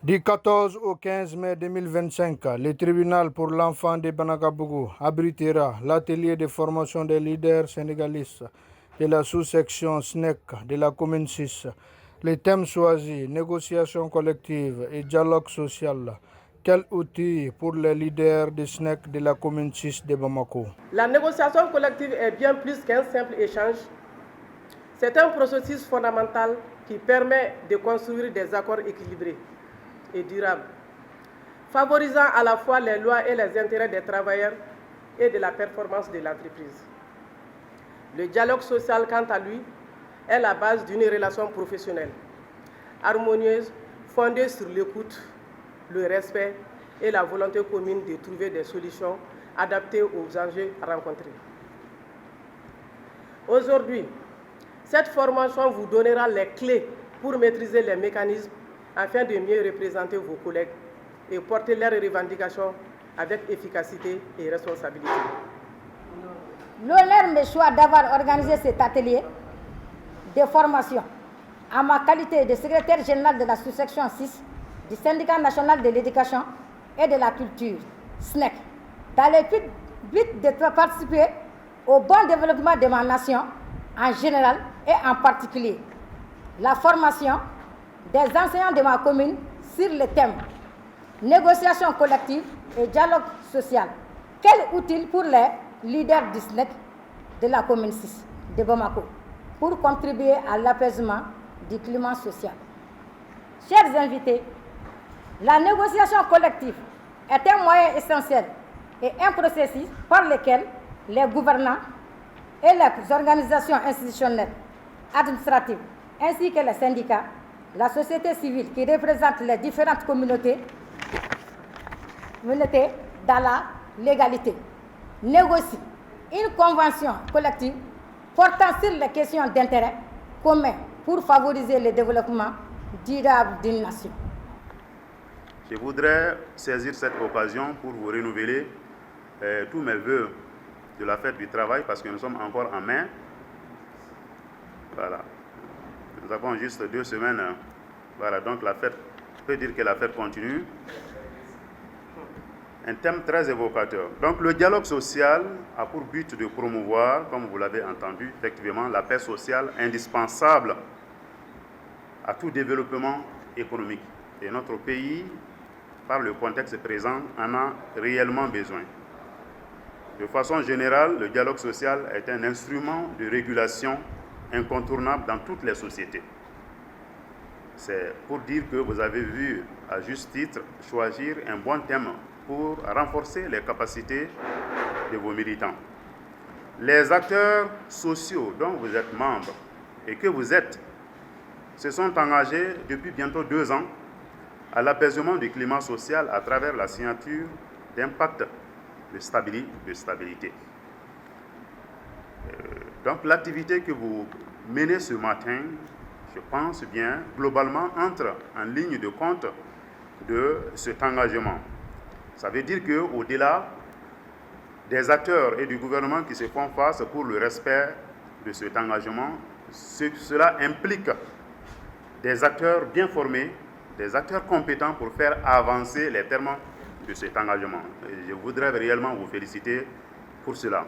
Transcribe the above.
Du 14 au 15 mai 2025, le tribunal pour l'enfant de Banakabougou abritera l'atelier de formation des leaders sénégalistes de la sous-section SNEC de la commune 6. Les thèmes choisis, négociation collective et dialogue social. Quel outil pour les leaders de SNEC de la commune 6 de Bamako? La négociation collective est bien plus qu'un simple échange. C'est un processus fondamental qui permet de construire des accords équilibrés et durables, favorisant à la fois les lois et les intérêts des travailleurs et de la performance de l'entreprise. Le dialogue social, quant à lui, est la base d'une relation professionnelle, harmonieuse, fondée sur l'écoute, le respect et la volonté commune de trouver des solutions adaptées aux enjeux rencontrés. Aujourd'hui, cette formation vous donnera les clés pour maîtriser les mécanismes afin de mieux représenter vos collègues et porter leurs revendications avec efficacité et responsabilité. L'honneur me soit d'avoir organisé cet atelier de formation en ma qualité de secrétaire général de la sous-section 6 du syndicat national de l'éducation et de la culture, SNEC, dans le but de participer au bon développement de ma nation en général et en particulier la formation des enseignants de ma commune sur le thème négociation collective et dialogue social. Quel outil pour les leaders du SNEC de la commune 6 de Bamako pour contribuer à l'apaisement du climat social. Chers invités, la négociation collective est un moyen essentiel et un processus par lequel les gouvernants et les organisations institutionnelles, administratives, ainsi que les syndicats, la société civile qui représente les différentes communautés dans la légalité, négocient une convention collective portant sur les questions d'intérêt commun pour favoriser le développement durable d'une nation. Je voudrais saisir cette occasion pour vous renouveler tous mes vœux de la fête du travail parce que nous sommes encore en mai. Voilà. Nous avons juste 2 semaines. Voilà, donc la fête, on peut dire que la fête continue. Un thème très évocateur. Donc le dialogue social a pour but de promouvoir, comme vous l'avez entendu, effectivement, la paix sociale indispensable à tout développement économique. Et notre pays, par le contexte présent, en a réellement besoin. De façon générale, le dialogue social est un instrument de régulation incontournable dans toutes les sociétés. C'est pour dire que vous avez vu, à juste titre, choisir un bon thème pour renforcer les capacités de vos militants. Les acteurs sociaux dont vous êtes membres et que vous êtes se sont engagés depuis bientôt 2 ans à l'apaisement du climat social à travers la signature d'un pacte de stabilité. Donc l'activité que vous menez ce matin, je pense bien, globalement entre en ligne de compte de cet engagement. Ça veut dire qu'au-delà des acteurs et du gouvernement qui se font face pour le respect de cet engagement, cela implique des acteurs bien formés, des acteurs compétents pour faire avancer les termes de cet engagement. Et je voudrais réellement vous féliciter pour cela.